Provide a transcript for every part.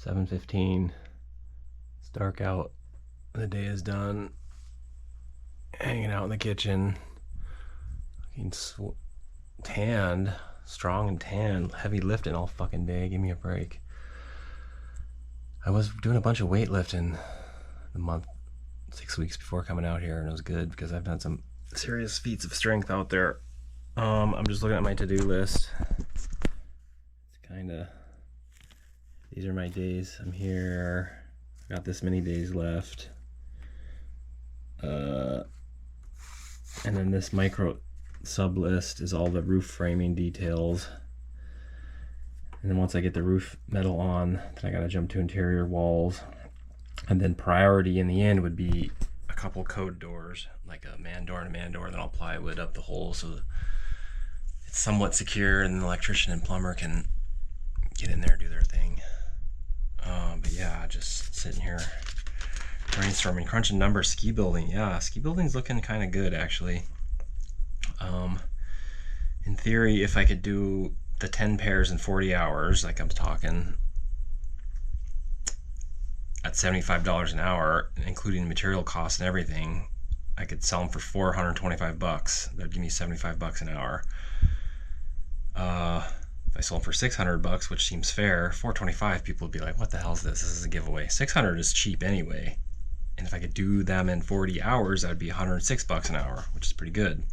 7:15. It's dark out. The day is done. Hanging out in the kitchen. Looking tanned. Strong and tanned. Heavy lifting all fucking day. Give me a break. I was doing a bunch of weightlifting the month, 6 weeks before coming out here, and it was good because I've done some serious feats of strength out there. I'm just looking at my to-do list. It's kind of, these are my days. I'm here. I got this many days left. And then this micro sub list is all the roof framing details. And then once I get the roof metal on, then I gotta jump to interior walls. And then priority in the end would be a couple code doors, like a man door and a man door, then I'll plywood up the hole so it's somewhat secure and the electrician and plumber can get in there and do their thing. But yeah, just sitting here brainstorming, crunching numbers. Ski building, yeah, ski building's looking kind of good actually. In theory, if I could do the 10 pairs in 40 hours, like I'm talking, at $75 an hour, including material costs and everything, I could sell them for $425. That'd give me $75 an hour. If I sold them for $600, which seems fair, $425, people would be like, what the hell is this? This is a giveaway. $600 is cheap anyway. And if I could do them in 40 hours, that would be $106 an hour, which is pretty good.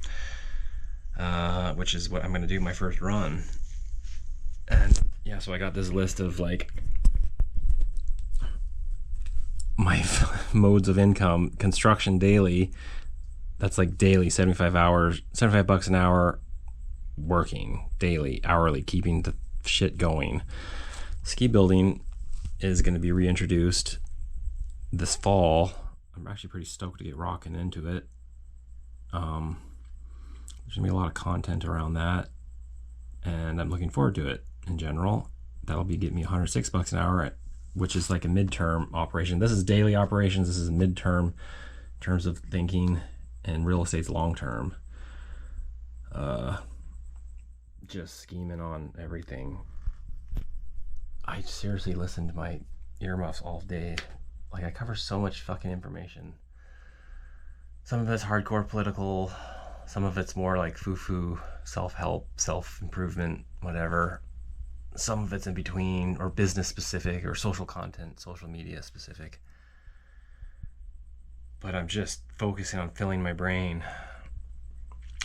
Which is what I'm going to do my first run. And yeah, so I got this list of like my modes of income. Construction daily, that's like daily, 75 hours, $75 an hour working daily, hourly, keeping the shit going. Ski building is going to be reintroduced this fall. I'm actually pretty stoked to get rocking into it. There's gonna be a lot of content around that, and I'm looking forward to it. In general, that'll be getting me $106 an hour, which is like a midterm operation. This is daily operations. This is midterm in terms of thinking, and real estate's long term. Just scheming on everything. I seriously listen to my earmuffs all day. Like, I cover so much fucking information. Some of it's hardcore political, some of it's more like foo-foo, self-help, self-improvement, whatever. Some of it's in between, or business specific, or social content, social media specific. But I'm just focusing on filling my brain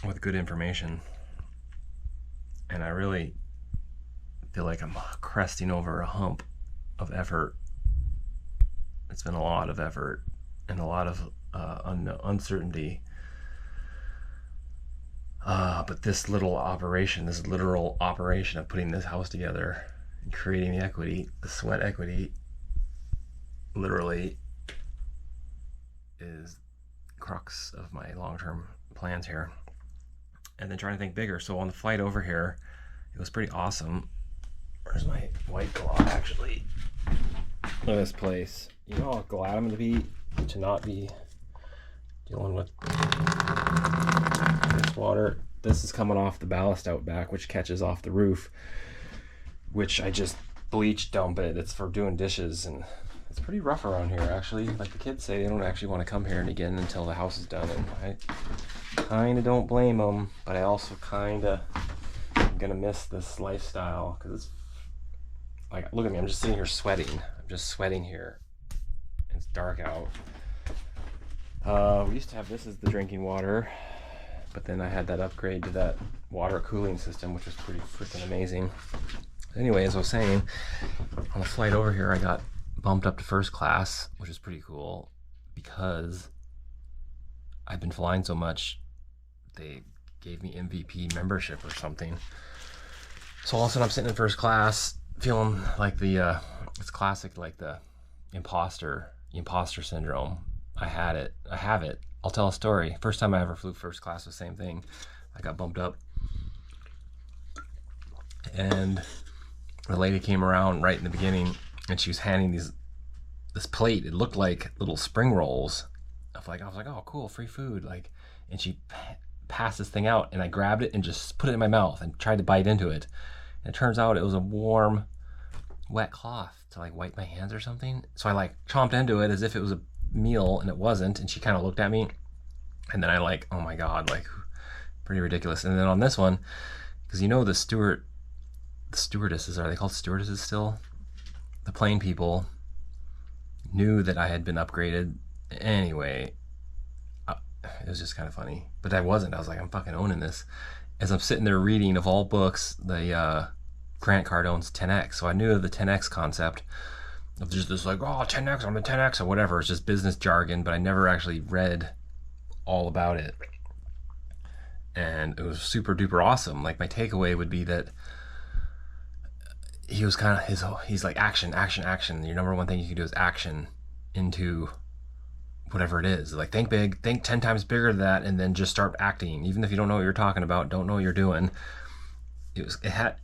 with good information. And I really feel like I'm cresting over a hump of effort. It's been a lot of effort and a lot of uncertainty. But this little operation, this literal operation of putting this house together and creating the equity, the sweat equity, literally is crux of my long-term plans here. And then trying to think bigger. So on the flight over here, it was pretty awesome. Where's my White Claw, actually? Look at this place. You know how glad I'm going to be to not be dealing with this water. This is coming off the ballast out back, which catches off the roof, which I just bleach dump it. It's for doing dishes, and it's pretty rough around here, actually. Like the kids say, they don't actually want to come here again until the house is done, and I kind of don't blame them, but I also kind of am going to miss this lifestyle, because it's like, look at me, I'm just sitting here sweating. I'm just sweating here. It's dark out. We used to have this as the drinking water, but then I had that upgrade to that water cooling system, which was pretty freaking amazing. Anyway, as I was saying, on the flight over here, I got bumped up to first class, which is pretty cool because I've been flying so much. They gave me MVP membership or something. So all of a sudden I'm sitting in first class, feeling like the, it's classic, like the imposter syndrome. I have it. I'll tell a story. First time I ever flew first class was the same thing. I got bumped up, and the lady came around right in the beginning, and she was handing this plate. It looked like little spring rolls. I was like, oh, cool, free food. Like, and she passed this thing out, and I grabbed it and just put it in my mouth and tried to bite into it. And it turns out it was a warm wet cloth to like wipe my hands or something. So I like chomped into it as if it was a meal, and it wasn't. And she kind of looked at me, and then I like, oh my God, like pretty ridiculous. And then on this one, because you know the stewardesses, are they called stewardesses still? The plane people knew that I had been upgraded. Anyway, it was just kind of funny. But I wasn't. I was like, I'm fucking owning this. As I'm sitting there reading, of all books, the Grant Cardone's 10X. So I knew of the 10X concept of just this like, oh, 10X, I'm a 10X or whatever. It's just business jargon, but I never actually read all about it. And it was super duper awesome. Like my takeaway would be that he was kind of he's like action. Your number one thing you can do is action into whatever it is. Like think big, think 10 times bigger than that, and then just start acting. Even if you don't know what you're talking about, don't know what you're doing. It had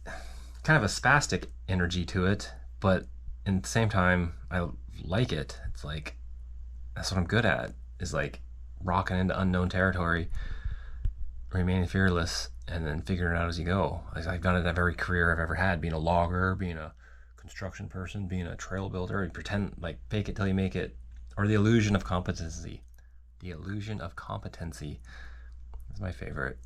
kind of a spastic energy to it, but at the same time, I like it. It's like, that's what I'm good at, is like rocking into unknown territory, remaining fearless, and then figuring it out as you go. I've done it in every career I've ever had, being a logger, being a construction person, being a trail builder, and pretend like fake it till you make it, or the illusion of competency. The illusion of competency is my favorite.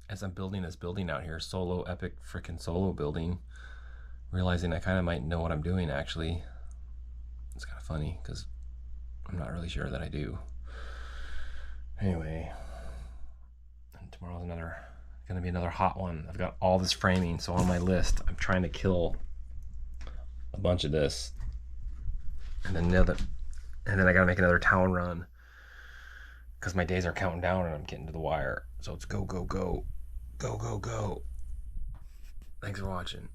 As I'm building this building out here, solo, epic freaking solo building, realizing I kind of might know what I'm doing actually. It's kind of funny because I'm not really sure that I do. Anyway, and tomorrow's gonna be another hot one. I've got all this framing, so on my list, I'm trying to kill a bunch of this, and then I gotta make another town run because my days are counting down and I'm getting to the wire. So it's go, go, go, go, go, go. Thanks for watching.